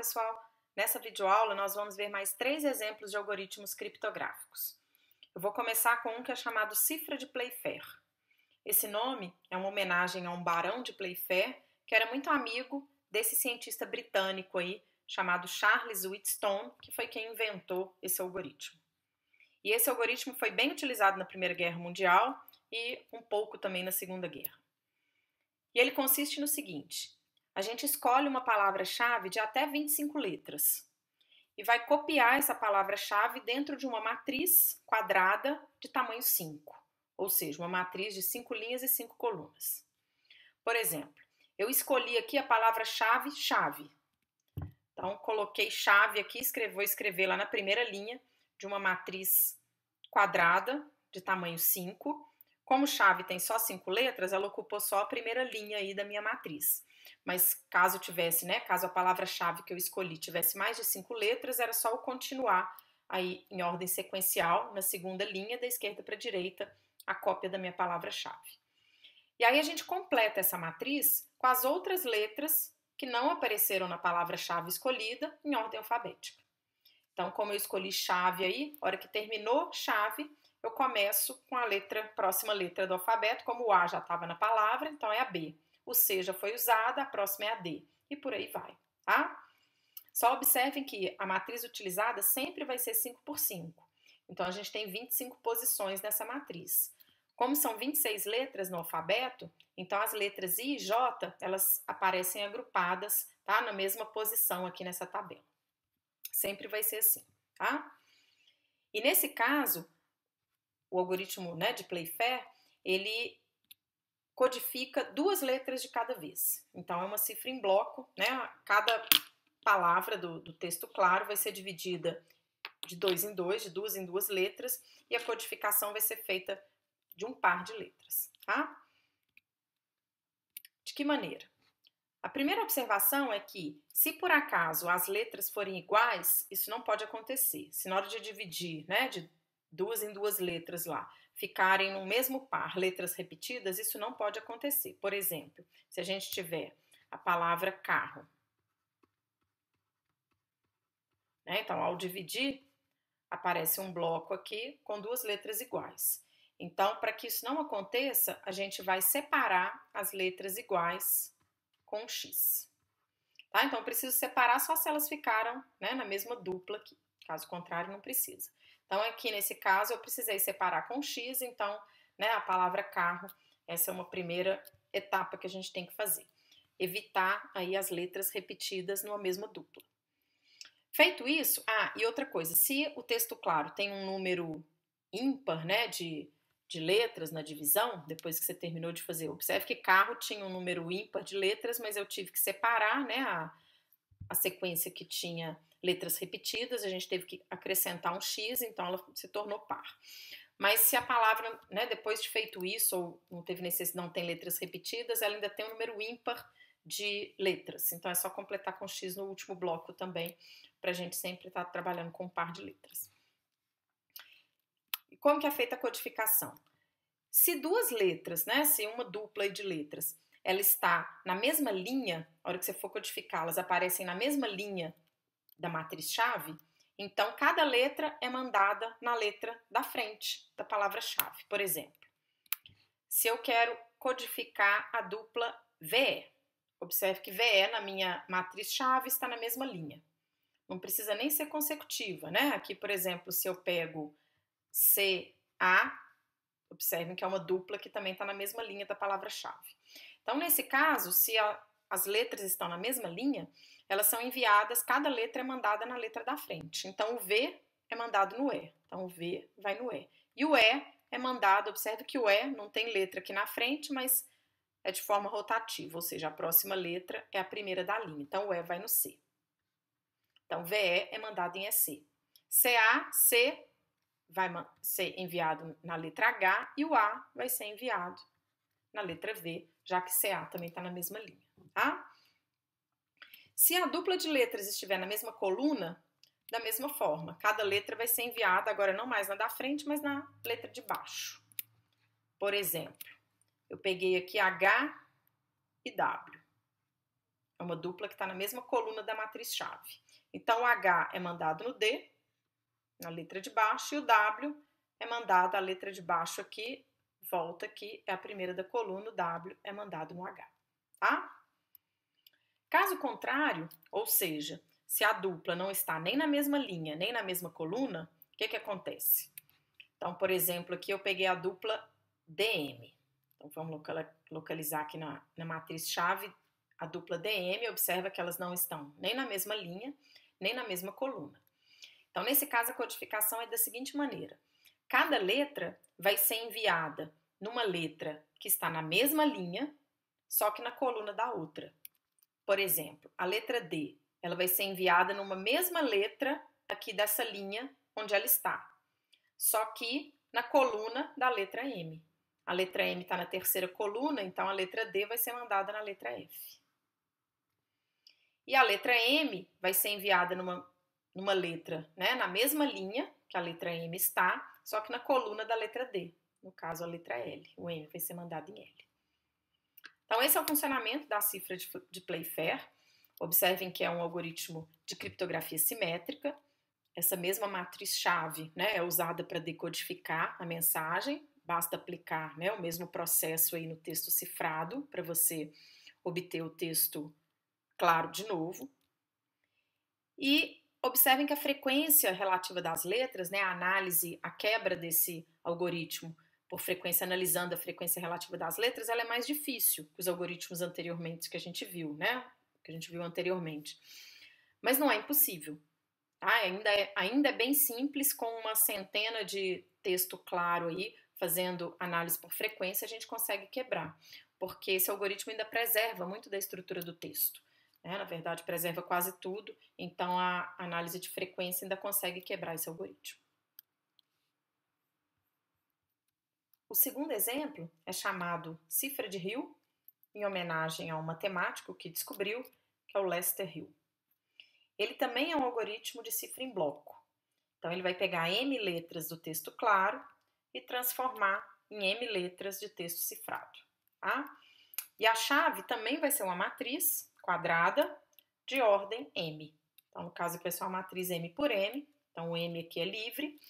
pessoal! Nessa videoaula nós vamos ver mais 3 exemplos de algoritmos criptográficos. Eu vou começar com um que é chamado cifra de Playfair. Esse nome é uma homenagem a um barão de Playfair que era muito amigo desse cientista britânico aí chamado Charles Wheatstone, que foi quem inventou esse algoritmo. E esse algoritmo foi bem utilizado na Primeira Guerra Mundial e um pouco também na Segunda Guerra. E ele consiste no seguinte: a gente escolhe uma palavra-chave de até 25 letras e vai copiar essa palavra-chave dentro de uma matriz quadrada de tamanho 5, ou seja, uma matriz de 5 linhas e 5 colunas. Por exemplo, eu escolhi aqui a palavra-chave chave. Então, coloquei chave aqui, vou escrever lá na primeira linha de uma matriz quadrada de tamanho 5. Como chave tem só 5 letras, ela ocupou só a primeira linha aí da minha matriz. Mas caso tivesse, caso a palavra-chave que eu escolhi tivesse mais de 5 letras, era só eu continuar aí em ordem sequencial, na segunda linha, da esquerda para a direita, a cópia da minha palavra-chave. E aí a gente completa essa matriz com as outras letras que não apareceram na palavra-chave escolhida em ordem alfabética. Então, como eu escolhi chave aí, a hora que terminou chave, eu começo com a próxima letra do alfabeto, como o A já estava na palavra, então é a B. O C já foi usada, a próxima é a D. E por aí vai, tá? Só observem que a matriz utilizada sempre vai ser 5 por 5. Então, a gente tem 25 posições nessa matriz. Como são 26 letras no alfabeto, então as letras I e J, elas aparecem agrupadas, tá? Na mesma posição aqui nessa tabela. Sempre vai ser assim, tá? E nesse caso, o algoritmo de Playfair, ele codifica 2 letras de cada vez. Então, é uma cifra em bloco, Cada palavra do texto claro vai ser dividida de 2 em 2, de 2 em 2 letras, e a codificação vai ser feita de um par de letras, tá? De que maneira? A primeira observação é que, se por acaso as letras forem iguais, isso não pode acontecer. Se na hora de dividir, de 2 em 2 letras lá, ficarem no mesmo par letras repetidas, isso não pode acontecer. Por exemplo, se a gente tiver a palavra carro, então ao dividir, aparece um bloco aqui com 2 letras iguais. Então, para que isso não aconteça, a gente vai separar as letras iguais com X. Tá? Então, eu preciso separar só se elas ficaram na mesma dupla aqui. Caso contrário, não precisa. Então, aqui nesse caso, eu precisei separar com X, então, a palavra carro, essa é uma primeira etapa que a gente tem que fazer. Evitar aí as letras repetidas numa mesma dupla. Feito isso, e outra coisa, se o texto claro tem um número ímpar, de letras na divisão, depois que você terminou de fazer, observe que carro tinha um número ímpar de letras, mas eu tive que separar, a sequência que tinha letras repetidas, a gente teve que acrescentar um X, então ela se tornou par. Mas se a palavra, depois de feito isso, ou não tem letras repetidas, ela ainda tem um número ímpar de letras, então é só completar com X no último bloco também, para a gente sempre estar trabalhando com um par de letras. E como que é feita a codificação? Se 2 letras, se uma dupla de letras, ela está na mesma linha, na hora que você for codificar, elas aparecem na mesma linha da matriz-chave, então cada letra é mandada na letra da frente da palavra-chave. Por exemplo, se eu quero codificar a dupla VE, observe que VE na minha matriz-chave está na mesma linha. Não precisa nem ser consecutiva, Aqui, por exemplo, se eu pego CA, observem que é uma dupla que também está na mesma linha da palavra-chave. Então, nesse caso, se as letras estão na mesma linha, elas são enviadas, cada letra é mandada na letra da frente. Então, o V é mandado no E. Então, o V vai no E. E o E é mandado, observe que o E não tem letra aqui na frente, mas é de forma rotativa, ou seja, a próxima letra é a primeira da linha. Então, o E vai no C. Então, VE é mandado em EC. CA, C vai ser enviado na letra H e o A vai ser enviado na letra V, já que CA também está na mesma linha, tá? Se a dupla de letras estiver na mesma coluna, da mesma forma, cada letra vai ser enviada, agora não mais na da frente, mas na letra de baixo. Por exemplo, eu peguei aqui H e W. É uma dupla que está na mesma coluna da matriz-chave. Então, o H é mandado no D, na letra de baixo, e o W é mandado, a letra de baixo aqui, volta aqui, é a primeira da coluna, o W é mandado no H, tá? Caso contrário, ou seja, se a dupla não está nem na mesma linha, nem na mesma coluna, o que acontece? Então, por exemplo, aqui eu peguei a dupla DM. Então, vamos localizar aqui na matriz-chave a dupla DM, observa que elas não estão nem na mesma linha, nem na mesma coluna. Então, nesse caso, a codificação é da seguinte maneira. Cada letra vai ser enviada numa letra que está na mesma linha, só que na coluna da outra. Por exemplo, a letra D, ela vai ser enviada numa mesma letra aqui dessa linha onde ela está, só que na coluna da letra M. A letra M está na terceira coluna, então a letra D vai ser mandada na letra F. E a letra M vai ser enviada numa letra, né, na mesma linha que a letra M está, só que na coluna da letra D, no caso a letra L. O M vai ser mandado em L. Então, esse é o funcionamento da cifra de Playfair. Observem que é um algoritmo de criptografia simétrica. Essa mesma matriz-chave, né, é usada para decodificar a mensagem. Basta aplicar, né, o mesmo processo aí no texto cifrado para você obter o texto claro de novo. E observem que a frequência relativa das letras, né, a análise, a quebra desse algoritmo por frequência, analisando a frequência relativa das letras, ela é mais difícil que os algoritmos anteriormente que a gente viu, né? Que a gente viu anteriormente. Mas não é impossível. Tá? Ainda é bem simples, com uma centena de texto claro aí, fazendo análise por frequência, a gente consegue quebrar. Porque esse algoritmo ainda preserva muito da estrutura do texto. Né? Na verdade, preserva quase tudo, então a análise de frequência ainda consegue quebrar esse algoritmo. O segundo exemplo é chamado cifra de Hill, em homenagem a um matemático que descobriu, que é o Lester Hill. Ele também é um algoritmo de cifra em bloco. Então, ele vai pegar M letras do texto claro e transformar em M letras de texto cifrado. Tá? E a chave também vai ser uma matriz quadrada de ordem M. Então, no caso, vai ser uma matriz M por M. Então, o M aqui é livre.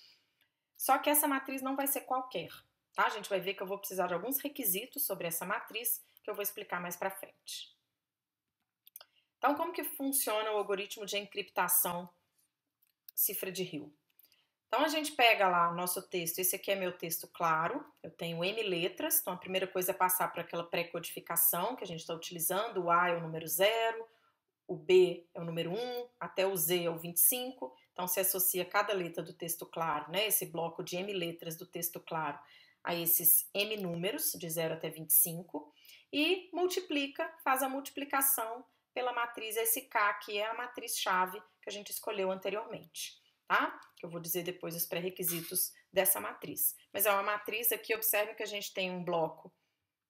Só que essa matriz não vai ser qualquer. Tá? A gente vai ver que eu vou precisar de alguns requisitos sobre essa matriz que eu vou explicar mais para frente. Então, como que funciona o algoritmo de encriptação cifra de Hill? Então, a gente pega lá o nosso texto, esse aqui é meu texto claro, eu tenho M letras, então a primeira coisa é passar por aquela pré-codificação que a gente está utilizando, o A é o número 0, o B é o número 1, até o Z é o 25, então se associa cada letra do texto claro, né, esse bloco de M letras do texto claro, a esses M números, de 0 até 25, e multiplica, faz a multiplicação pela matriz SK, que é a matriz-chave que a gente escolheu anteriormente, tá? Que eu vou dizer depois os pré-requisitos dessa matriz. Mas é uma matriz aqui, observe que a gente tem um bloco,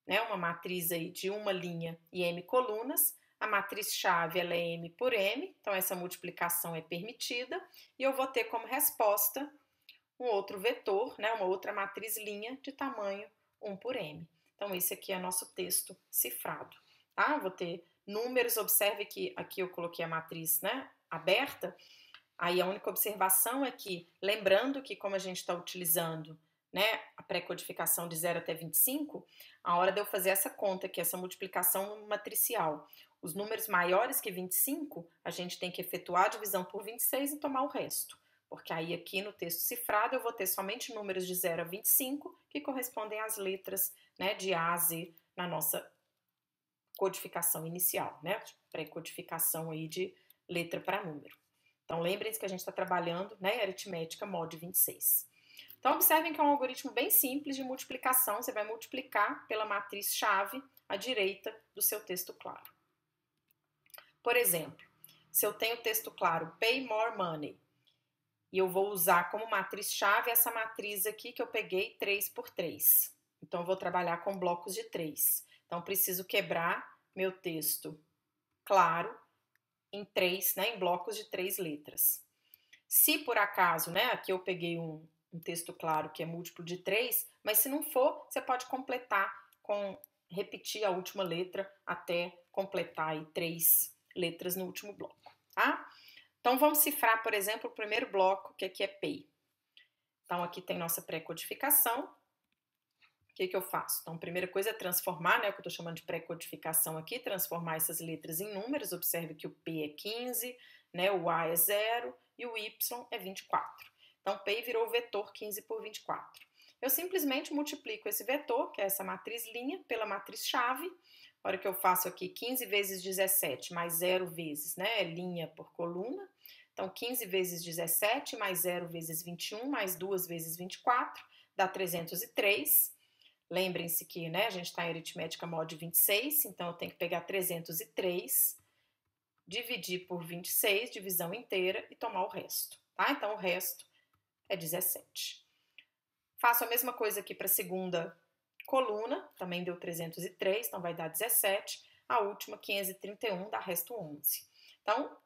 né, uma matriz aí de uma linha e M colunas. A matriz-chave ela é M por M, então essa multiplicação é permitida, e eu vou ter como resposta um outro vetor, né, uma outra matriz linha de tamanho 1 por M. Então, esse aqui é nosso texto cifrado. Tá? Vou ter números, observe que aqui eu coloquei a matriz, né, aberta, aí a única observação é que, lembrando que como a gente está utilizando, né, a pré-codificação de 0 até 25, a hora de eu fazer essa conta aqui, essa multiplicação matricial, os números maiores que 25, a gente tem que efetuar a divisão por 26 e tomar o resto. Porque aí aqui no texto cifrado eu vou ter somente números de 0 a 25 que correspondem às letras, né, de A a Z na nossa codificação inicial, né, pré-codificação aí de letra para número. Então lembrem-se que a gente está trabalhando, né, aritmética mod 26. Então observem que é um algoritmo bem simples de multiplicação, você vai multiplicar pela matriz-chave à direita do seu texto claro. Por exemplo, se eu tenho o texto claro pay more money, e eu vou usar como matriz-chave essa matriz aqui que eu peguei 3 por 3. Então, eu vou trabalhar com blocos de 3. Então, preciso quebrar meu texto claro em 3, né, em blocos de 3 letras. Se por acaso, né, aqui eu peguei um texto claro que é múltiplo de 3, mas se não for, você pode completar com repetir a última letra até completar aí 3 letras no último bloco, tá? Então, vamos cifrar, por exemplo, o primeiro bloco, que aqui é PEI. Então, aqui tem nossa pré-codificação. O que eu faço? Então, a primeira coisa é transformar, né, o que eu estou chamando de pré-codificação aqui, transformar essas letras em números. Observe que o P é 15, né, o A é 0 e o Y é 24. Então, P virou o vetor 15 por 24. Eu simplesmente multiplico esse vetor, que é essa matriz linha, pela matriz chave. A hora que eu faço aqui 15 vezes 17 mais 0 vezes, né, linha por coluna. Então, 15 vezes 17 mais 0 vezes 21 mais 2 vezes 24 dá 303. Lembrem-se que, né, a gente está em aritmética mod 26, então eu tenho que pegar 303, dividir por 26, divisão inteira, e tomar o resto, tá? Então, o resto é 17. Faço a mesma coisa aqui para a segunda coluna, também deu 303, então vai dar 17. A última, 531, dá resto 11. Então,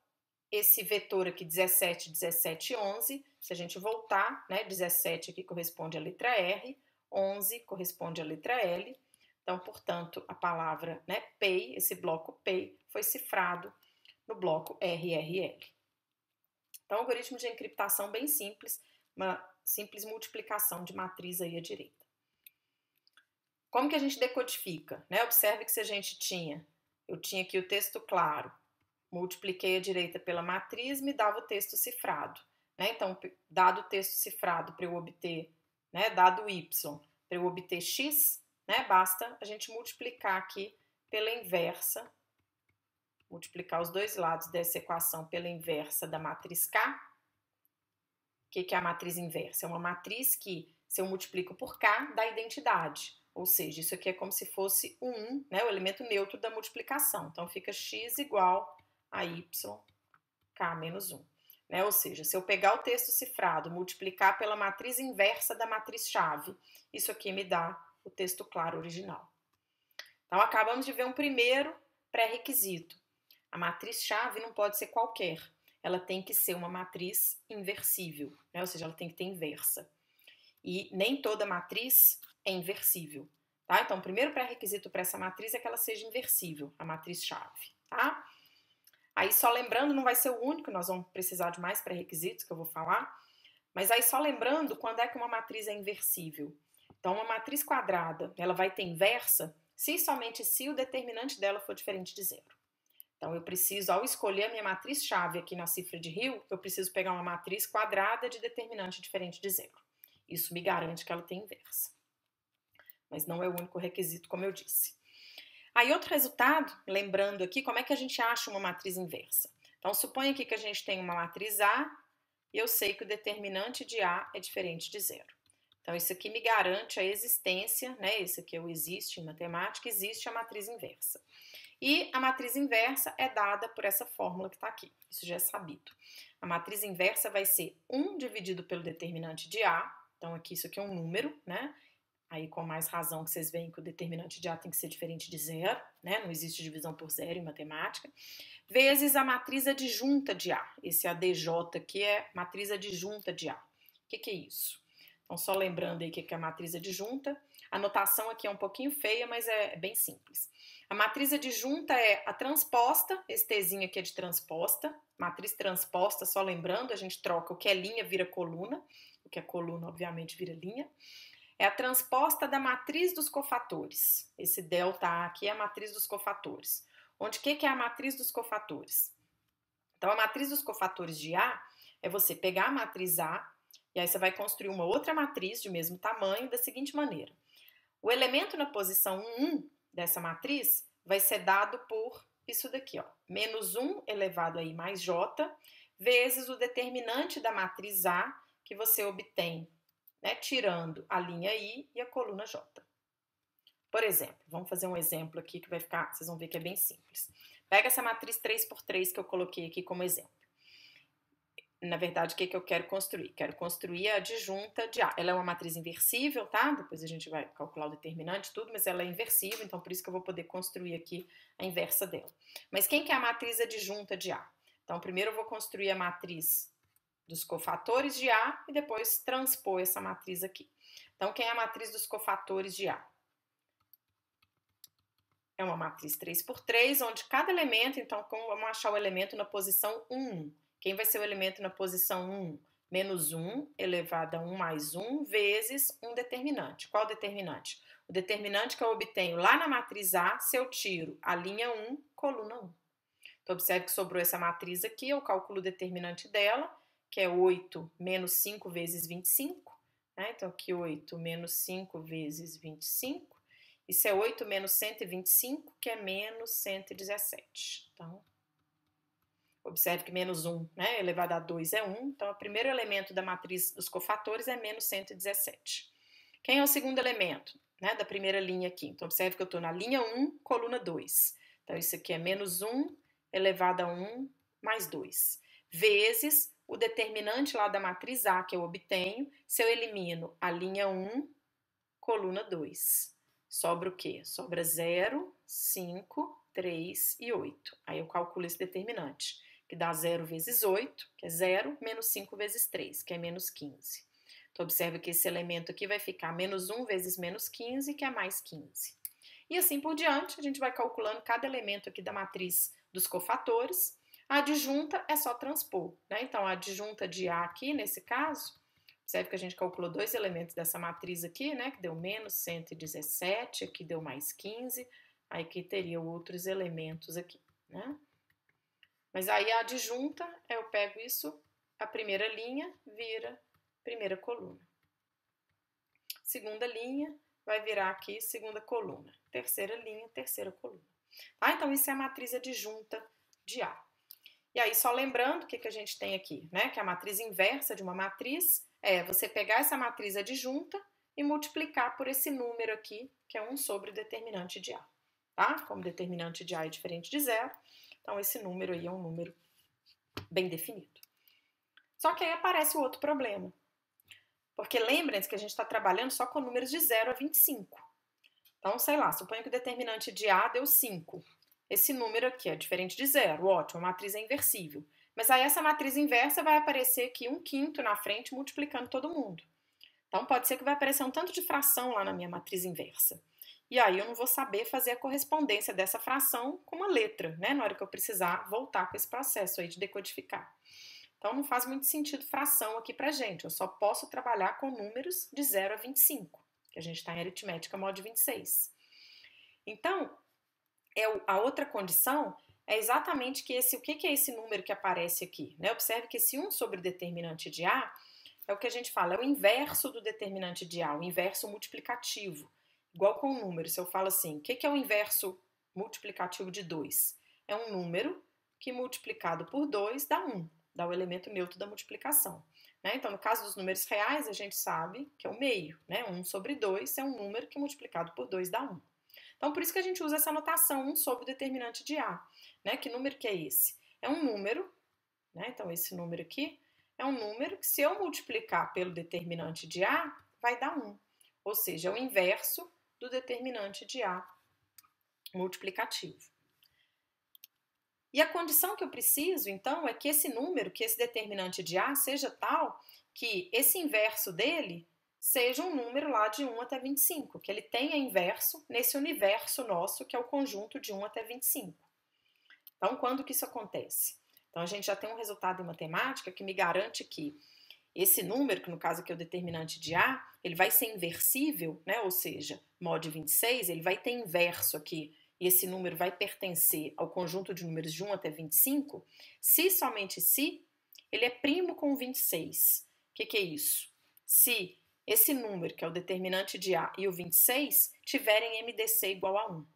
esse vetor aqui, 17, 17, 11, se a gente voltar, né, 17 aqui corresponde à letra R, 11 corresponde à letra L. Então, portanto, a palavra, né, PEI, esse bloco PEI, foi cifrado no bloco RRL. Então, algoritmo de encriptação bem simples, uma simples multiplicação de matriz aí à direita. Como que a gente decodifica? Né? Observe que se a gente eu tinha aqui o texto claro, multipliquei a direita pela matriz, me dava o texto cifrado. Né? Então, dado o texto cifrado para eu obter, né, dado y, para eu obter x, né, basta a gente multiplicar aqui pela inversa, multiplicar os dois lados dessa equação pela inversa da matriz K. O que é a matriz inversa? É uma matriz que, se eu multiplico por K, dá identidade. Ou seja, isso aqui é como se fosse o 1, né, o elemento neutro da multiplicação. Então, fica x igual a y, k menos 1. Né? Ou seja, se eu pegar o texto cifrado, multiplicar pela matriz inversa da matriz-chave, isso aqui me dá o texto claro original. Então, acabamos de ver um primeiro pré-requisito. A matriz-chave não pode ser qualquer. Ela tem que ser uma matriz inversível, né? Ou seja, ela tem que ter inversa. E nem toda matriz é inversível. Tá? Então, o primeiro pré-requisito para essa matriz é que ela seja inversível, a matriz-chave. Tá? Aí, só lembrando, não vai ser o único, nós vamos precisar de mais pré-requisitos que eu vou falar, mas aí só lembrando quando é que uma matriz é inversível. Então, uma matriz quadrada, ela vai ter inversa se e somente se o determinante dela for diferente de zero. Então, eu preciso, ao escolher a minha matriz-chave aqui na cifra de Hill, eu preciso pegar uma matriz quadrada de determinante diferente de zero. Isso me garante que ela tem inversa. Mas não é o único requisito, como eu disse. Aí, outro resultado, lembrando aqui, como é que a gente acha uma matriz inversa? Então, suponha aqui que a gente tem uma matriz A e eu sei que o determinante de A é diferente de zero. Então, isso aqui me garante a existência, né? Isso aqui é o existe em matemática, existe a matriz inversa. E a matriz inversa é dada por essa fórmula que está aqui, isso já é sabido. A matriz inversa vai ser 1 dividido pelo determinante de A, então aqui isso aqui é um número, né? Aí com mais razão que vocês veem que o determinante de A tem que ser diferente de zero, né? Não existe divisão por zero em matemática. Vezes a matriz adjunta de A. Esse ADJ aqui é matriz adjunta de A. O que é isso? Então, só lembrando aí o que é a matriz adjunta. A notação aqui é um pouquinho feia, mas é bem simples. A matriz adjunta é a transposta, esse Tzinho aqui é de transposta. Matriz transposta, só lembrando, a gente troca o que é linha vira coluna, o que é coluna, obviamente, vira linha. É a transposta da matriz dos cofatores. Esse delta aqui é a matriz dos cofatores. Onde que é a matriz dos cofatores? Então, a matriz dos cofatores de A é você pegar a matriz A e aí você vai construir uma outra matriz de mesmo tamanho da seguinte maneira. O elemento na posição 1 dessa matriz vai ser dado por isso daqui, ó, menos 1 elevado a I mais J, vezes o determinante da matriz A que você obtém, né, tirando a linha I e a coluna J. Por exemplo, vamos fazer um exemplo aqui que vai ficar, vocês vão ver que é bem simples. Pega essa matriz 3x3 que eu coloquei aqui como exemplo. Na verdade, o que eu quero construir? Quero construir a adjunta de A. Ela é uma matriz inversível, tá? Depois a gente vai calcular o determinante e tudo, mas ela é inversível, então por isso que eu vou poder construir aqui a inversa dela. Mas quem que é a matriz adjunta de A? Então, primeiro eu vou construir a matriz dos cofatores de A e depois transpor essa matriz aqui. Então, quem é a matriz dos cofatores de A? é uma matriz 3 por 3, onde cada elemento, então, vamos achar o elemento na posição 1. Quem vai ser o elemento na posição 1? Menos 1 elevado a 1 mais 1 vezes um determinante. Qual determinante? O determinante que eu obtenho lá na matriz A, se eu tiro a linha 1, coluna 1. Então, observe que sobrou essa matriz aqui, eu calculo o determinante dela, que é 8 menos 5 vezes 25. Né? Então, aqui 8 menos 5 vezes 25. Isso é 8 menos 125, que é menos 117. Então, observe que menos 1, né, elevado a 2 é 1. Então, o primeiro elemento da matriz dos cofatores é menos 117. Quem é o segundo elemento, né, da primeira linha aqui? Então, observe que eu estou na linha 1, coluna 2. Então, isso aqui é menos 1 elevado a 1 mais 2. Vezes o determinante lá da matriz A que eu obtenho, se eu elimino a linha 1, coluna 2. Sobra o quê? Sobra 0, 5, 3 e 8. Aí eu calculo esse determinante, que dá 0 vezes 8, que é 0, menos 5 vezes 3, que é menos 15. Então, observe que esse elemento aqui vai ficar menos 1 vezes menos 15, que é mais 15. E assim por diante, a gente vai calculando cada elemento aqui da matriz dos cofatores. A adjunta é só transpor, né? Então, a adjunta de A aqui, nesse caso, observe que a gente calculou dois elementos dessa matriz aqui, né? Que deu menos 117, aqui deu mais 15, aí aqui teria outros elementos aqui, né? Mas aí a adjunta, eu pego isso, a primeira linha vira primeira coluna. Segunda linha vai virar aqui segunda coluna. Terceira linha, terceira coluna. Tá? Então, isso é a matriz adjunta de A. E aí, só lembrando o que a gente tem aqui, né? Que a matriz inversa de uma matriz é você pegar essa matriz adjunta e multiplicar por esse número aqui, que é 1 sobre o determinante de A. Tá? Como determinante de A é diferente de zero, então esse número aí é um número bem definido. Só que aí aparece o outro problema. Porque lembrem-se que a gente está trabalhando só com números de 0 a 25. Então, sei lá, suponho que o determinante de A deu 5. Esse número aqui é diferente de zero, ótimo, a matriz é inversível. Mas aí essa matriz inversa vai aparecer aqui 1/5 na frente, multiplicando todo mundo. Então, pode ser que vai aparecer um tanto de fração lá na minha matriz inversa. E aí eu não vou saber fazer a correspondência dessa fração com uma letra, né? Na hora que eu precisar voltar com esse processo aí de decodificar. Então, não faz muito sentido fração aqui pra gente. Eu só posso trabalhar com números de 0 a 25, que a gente está em aritmética mod 26. Então, a outra condição é exatamente que o que é esse número que aparece aqui? Né? Observe que esse 1 sobre o determinante de A é o que a gente fala, é o inverso do determinante de A, o inverso multiplicativo. Igual com o número, se eu falo assim, o que é o inverso multiplicativo de 2? É um número que multiplicado por 2 dá 1. Dá o elemento neutro da multiplicação. Né? Então, no caso dos números reais, a gente sabe que é o meio. Né? 1 sobre 2 é um número que multiplicado por 2 dá 1. Então, por isso que a gente usa essa notação 1 sobre o determinante de A. Né? Que número que é esse? É um número, né? Então esse número aqui é um número que se eu multiplicar pelo determinante de A, vai dar 1. Ou seja, é o inverso do determinante de A multiplicativo. E a condição que eu preciso, então, é que esse número, que esse determinante de A seja tal que esse inverso dele seja um número lá de 1 até 25, que ele tenha inverso nesse universo nosso, que é o conjunto de 1 até 25. Então, quando que isso acontece? Então, a gente já tem um resultado em matemática que me garante que esse número, que no caso aqui é o determinante de A, ele vai ser inversível, né? Ou seja, mod 26, ele vai ter inverso aqui, e esse número vai pertencer ao conjunto de números de 1 até 25, se somente se ele é primo com 26. O que é isso? Se esse número, que é o determinante de A, e o 26 tiverem MDC igual a 1,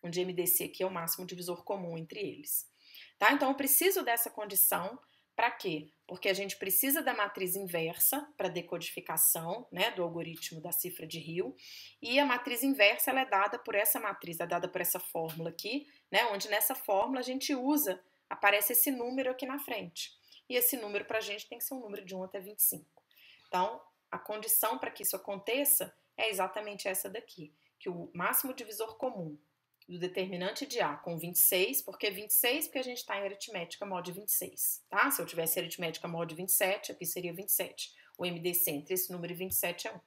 onde MDC aqui é o máximo divisor comum entre eles. Tá? Então, eu preciso dessa condição para quê? Porque a gente precisa da matriz inversa para decodificação, né, do algoritmo da cifra de Hill, e a matriz inversa ela é dada por essa matriz, é dada por essa fórmula aqui, né, onde nessa fórmula a gente usa, aparece esse número aqui na frente. E esse número para a gente tem que ser um número de 1 até 25. Então, a condição para que isso aconteça é exatamente essa daqui, que o máximo divisor comum do determinante de A com 26, porque a gente está em aritmética mod 26, tá? Se eu tivesse aritmética mod 27, aqui seria 27. O MDC entre esse número e 27 é 1.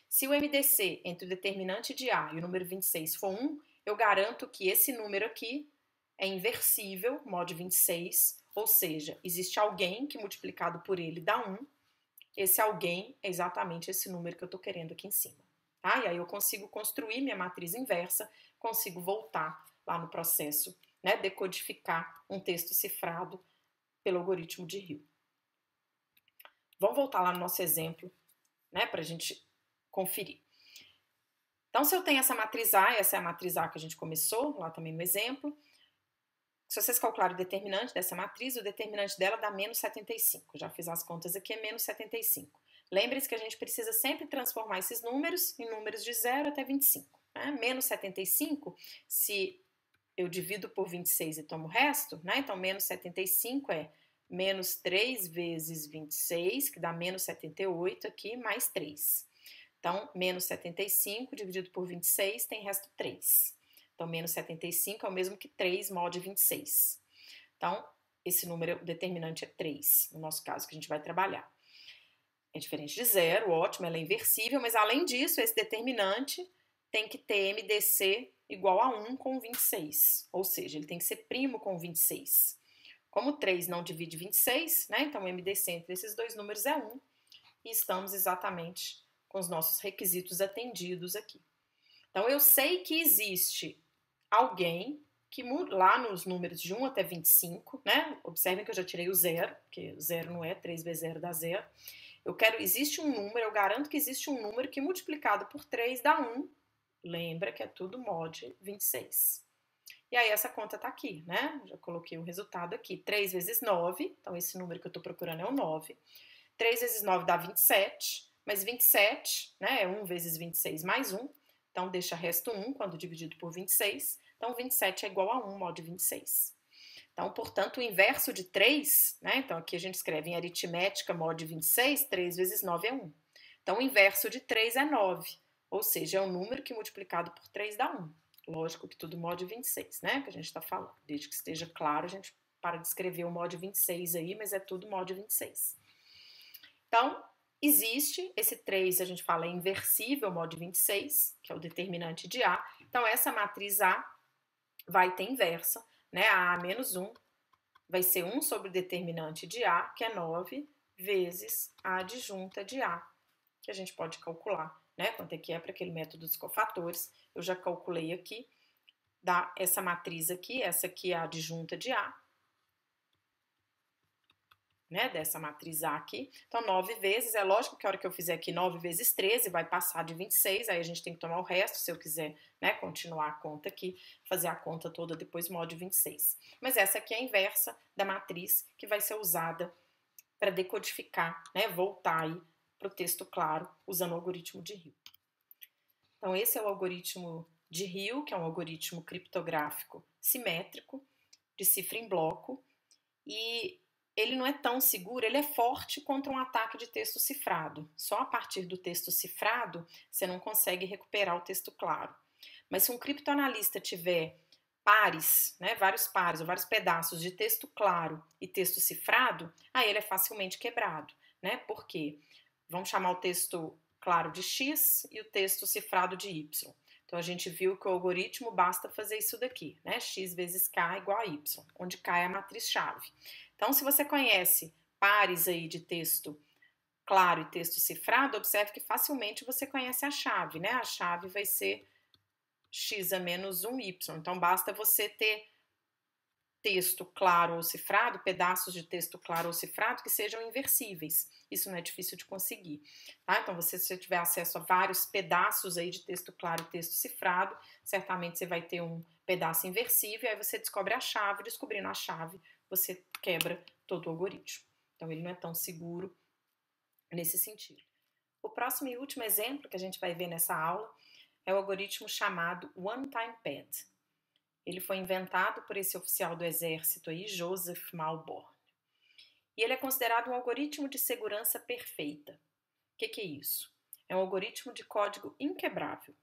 Se o MDC entre o determinante de A e o número 26 for 1, eu garanto que esse número aqui é inversível, mod 26, ou seja, existe alguém que multiplicado por ele dá 1, esse alguém é exatamente esse número que eu estou querendo aqui em cima. Tá? E aí eu consigo construir minha matriz inversa, consigo voltar lá no processo, né, decodificar um texto cifrado pelo algoritmo de Hill. Vamos voltar lá no nosso exemplo, né, para a gente conferir. Então, se eu tenho essa matriz A, essa é a matriz A que a gente começou, lá também no exemplo. Se vocês calcularem o determinante dessa matriz, o determinante dela dá menos 75. Já fiz as contas aqui, é menos 75. Lembre-se que a gente precisa sempre transformar esses números em números de 0 até 25. Né? Menos 75, se eu divido por 26 e tomo o resto, né? Então menos 75 é menos 3 vezes 26, que dá menos 78 aqui, mais 3. Então, menos 75 dividido por 26 tem resto 3. Então, menos 75 é o mesmo que 3 mod 26. Então, esse número, o determinante é 3, no nosso caso, que a gente vai trabalhar. É diferente de zero, ótimo, ela é inversível, mas além disso, esse determinante tem que ter MDC igual a 1 com 26, ou seja, ele tem que ser primo com 26. Como 3 não divide 26, né, então o MDC entre esses dois números é 1, e estamos exatamente com os nossos requisitos atendidos aqui. Então, eu sei que existe alguém que lá nos números de 1 até 25, né? Observem que eu já tirei o zero, porque o zero não é, 3 vezes 0 dá 0. Existe um número, eu garanto que existe um número que multiplicado por 3 dá 1. Lembra que é tudo mod 26. E aí essa conta tá aqui, né? Já coloquei o resultado aqui. 3 vezes 9, então esse número que eu tô procurando é o 9. 3 vezes 9 dá 27, mas 27, né, é 1 vezes 26 mais 1, então deixa resto 1 quando dividido por 26, então 27 é igual a 1 mod 26. Então, portanto, o inverso de 3, né, então aqui a gente escreve em aritmética mod 26, 3 vezes 9 é 1. Então, o inverso de 3 é 9, ou seja, é um número que multiplicado por 3 dá 1. Lógico que tudo mod 26, né, que a gente está falando. Desde que esteja claro, a gente para de escrever o mod 26 aí, mas é tudo mod 26. Então, existe esse 3, a gente fala inversível, mod 26, que é o determinante de A. Então, essa matriz A vai ter inversa, né? A menos 1 vai ser 1 sobre o determinante de A, que é 9, vezes a adjunta de A, que a gente pode calcular, né? Quanto é que é para aquele método dos cofatores. Eu já calculei aqui, dá essa matriz aqui, essa aqui é a adjunta de A, né, dessa matriz A aqui. Então, 9 vezes, é lógico que a hora que eu fizer aqui 9 vezes 13 vai passar de 26, aí a gente tem que tomar o resto, se eu quiser, né, continuar a conta aqui, fazer a conta toda depois mod 26. Mas essa aqui é a inversa da matriz que vai ser usada para decodificar, né, voltar aí para o texto claro, usando o algoritmo de Hill. Então, esse é o algoritmo de Hill, que é um algoritmo criptográfico simétrico, de cifra em bloco, e ele não é tão seguro, ele é forte contra um ataque de texto cifrado. Só a partir do texto cifrado você não consegue recuperar o texto claro. Mas se um criptoanalista tiver pares, né, vários pares ou vários pedaços de texto claro e texto cifrado, aí ele é facilmente quebrado, né? Por quê? Vamos chamar o texto claro de X e o texto cifrado de Y. Então a gente viu que o algoritmo basta fazer isso daqui, né? X vezes K igual a Y, onde K é a matriz-chave. Então, se você conhece pares aí de texto claro e texto cifrado, observe que facilmente você conhece a chave, né? A chave vai ser x a menos 1y. Então, basta você ter texto claro ou cifrado, pedaços de texto claro ou cifrado que sejam inversíveis. Isso não é difícil de conseguir, tá? Então, se você tiver acesso a vários pedaços aí de texto claro e texto cifrado, certamente você vai ter um pedaço inversível, aí você descobre a chave, descobrindo a chave, você quebra todo o algoritmo. Então, ele não é tão seguro nesse sentido. O próximo e último exemplo que a gente vai ver nessa aula é o algoritmo chamado One Time Pad. Ele foi inventado por esse oficial do exército aí, Joseph Malborn. E ele é considerado um algoritmo de segurança perfeita. O que é isso? É um algoritmo de código inquebrável.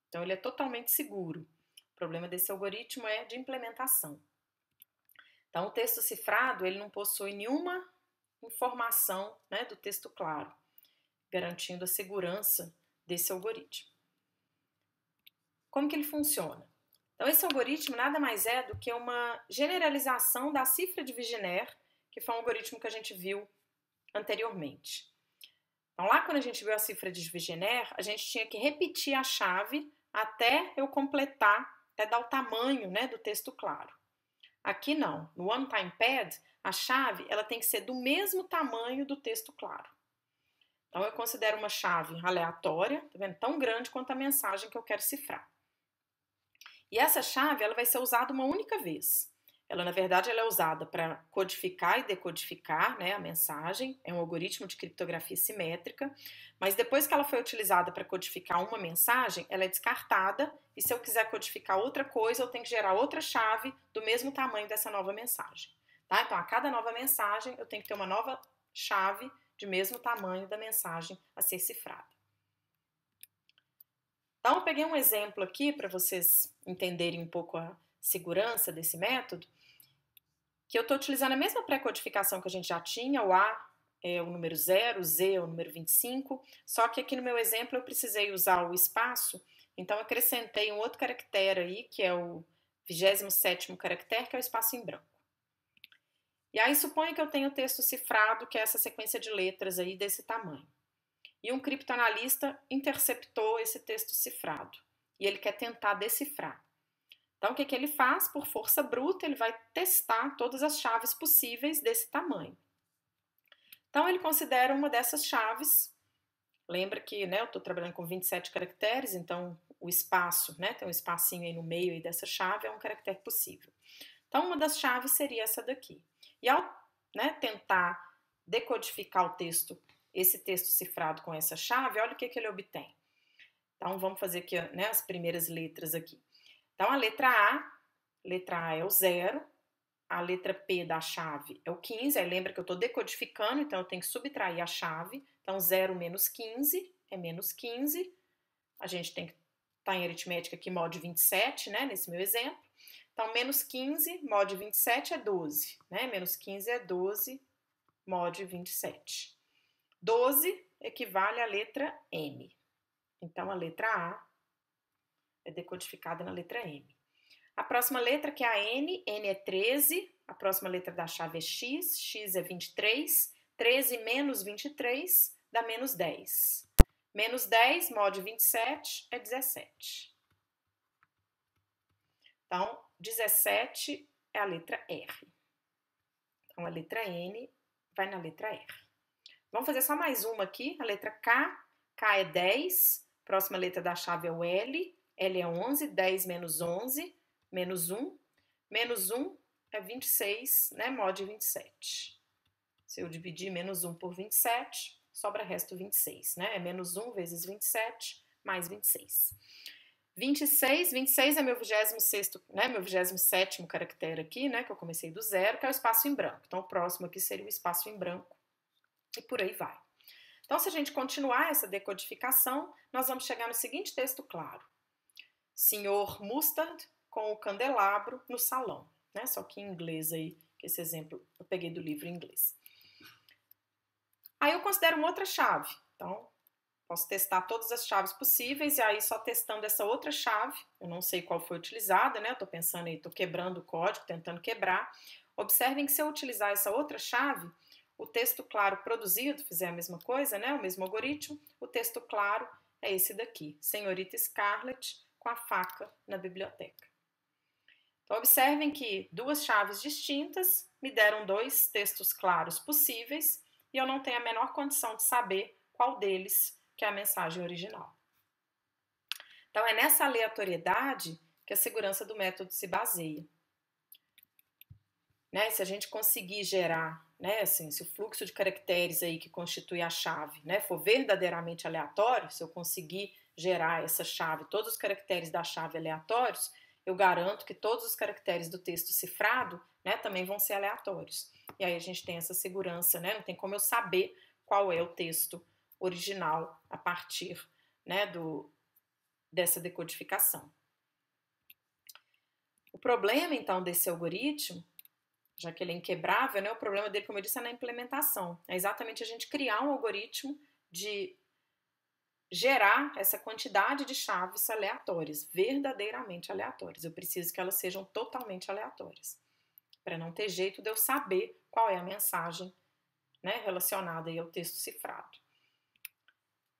Então, ele é totalmente seguro. O problema desse algoritmo é de implementação. Então, o texto cifrado, ele não possui nenhuma informação, né, do texto claro, garantindo a segurança desse algoritmo. Como que ele funciona? Então, esse algoritmo nada mais é do que uma generalização da cifra de Wigner, que foi um algoritmo que a gente viu anteriormente. Então, lá quando a gente viu a cifra de Wigner, a gente tinha que repetir a chave até eu completar, até dar o tamanho, né, do texto claro. Aqui não. No OneTimePad, a chave ela tem que ser do mesmo tamanho do texto claro. Então, eu considero uma chave aleatória, tá vendo? Tão grande quanto a mensagem que eu quero cifrar. E essa chave ela vai ser usada uma única vez. Ela, na verdade, ela é usada para codificar e decodificar, né, a mensagem. É um algoritmo de criptografia simétrica. Mas depois que ela foi utilizada para codificar uma mensagem, ela é descartada. E se eu quiser codificar outra coisa, eu tenho que gerar outra chave do mesmo tamanho dessa nova mensagem. Tá? Então, a cada nova mensagem, eu tenho que ter uma nova chave de mesmo tamanho da mensagem a ser cifrada. Então, eu peguei um exemplo aqui para vocês entenderem um pouco a segurança desse método, que eu estou utilizando a mesma pré-codificação que a gente já tinha, o A é o número 0, o Z é o número 25, só que aqui no meu exemplo eu precisei usar o espaço, então eu acrescentei um outro caractere aí, que é o 27º caractere, que é o espaço em branco. E aí suponha que eu tenho o texto cifrado, que é essa sequência de letras aí desse tamanho. E um criptoanalista interceptou esse texto cifrado e ele quer tentar decifrar. Então, o que ele faz? Por força bruta, ele vai testar todas as chaves possíveis desse tamanho. Então, ele considera uma dessas chaves. Lembra que, né, eu estou trabalhando com 27 caracteres, então o espaço, né, tem um espacinho aí no meio aí dessa chave, é um caractere possível. Então, uma das chaves seria essa daqui. E ao, né, tentar decodificar o texto, esse texto cifrado com essa chave, olha o que ele obtém. Então, vamos fazer aqui, né, as primeiras letras aqui. Então, a letra A é o 0, a letra P da chave é o 15, aí lembra que eu estou decodificando, então eu tenho que subtrair a chave. Então, 0 menos 15 é menos 15. A gente tem que estar em aritmética aqui, mod 27, né, nesse meu exemplo. Então, menos 15 mod 27 é 12, né? Menos 15 é 12 mod 27. 12 equivale à letra M. Então, a letra A é decodificada na letra M. A próxima letra, que é a N, N é 13. A próxima letra da chave é X, X é 23. 13 menos 23 dá menos 10. Menos 10 mod 27 é 17. Então, 17 é a letra R. Então, a letra N vai na letra R. Vamos fazer só mais uma aqui, a letra K. K é 10. Próxima letra da chave é o L. L é 11. 10 menos 11, menos 1. Menos 1 é 26, né? Mod 27. Se eu dividir menos 1 por 27, sobra resto 26, né? É menos 1 vezes 27, mais 26. 26 é meu 26º, né, meu 27º caractere aqui, né, que eu comecei do 0, que é o espaço em branco. Então, o próximo aqui seria o espaço em branco e por aí vai. Então, se a gente continuar essa decodificação, nós vamos chegar no seguinte texto claro. Senhor Mustard com o candelabro no salão, né, só que em inglês aí, que esse exemplo eu peguei do livro em inglês. Aí eu considero uma outra chave, então posso testar todas as chaves possíveis e aí só testando essa outra chave, eu não sei qual foi utilizada, né? Eu tô pensando aí, tô quebrando o código, tentando quebrar. Observem que se eu utilizar essa outra chave, o texto claro produzido, fizer a mesma coisa, né? O mesmo algoritmo, o texto claro é esse daqui, Senhorita Scarlett com a faca na biblioteca. Então observem que duas chaves distintas me deram dois textos claros possíveis e eu não tenho a menor condição de saber qual deles que é a mensagem original. Então, é nessa aleatoriedade que a segurança do método se baseia. Né? Se a gente conseguir gerar, né, assim, se o fluxo de caracteres aí que constitui a chave, né, for verdadeiramente aleatório, se eu conseguir gerar essa chave, todos os caracteres da chave aleatórios, eu garanto que todos os caracteres do texto cifrado, né, também vão ser aleatórios. E aí a gente tem essa segurança, né? Não tem como eu saber qual é o texto original a partir, né, dessa decodificação. O problema, então, desse algoritmo, já que ele é inquebrável, né, o problema dele, como eu disse, é na implementação. É exatamente a gente criar um algoritmo de gerar essa quantidade de chaves aleatórias, verdadeiramente aleatórias. Eu preciso que elas sejam totalmente aleatórias, para não ter jeito de eu saber qual é a mensagem, né, relacionada aí ao texto cifrado.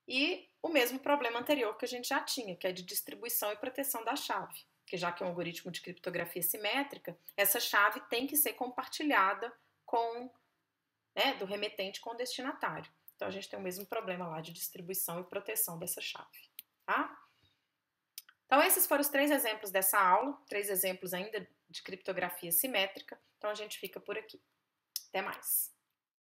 E o mesmo problema anterior que a gente já tinha, que é de distribuição e proteção da chave, que já que é um algoritmo de criptografia simétrica, essa chave tem que ser compartilhada com, né, do remetente com o destinatário. Então a gente tem o mesmo problema lá de distribuição e proteção dessa chave, tá? Então esses foram os 3 exemplos dessa aula, 3 exemplos ainda de criptografia simétrica. Então a gente fica por aqui. Até mais!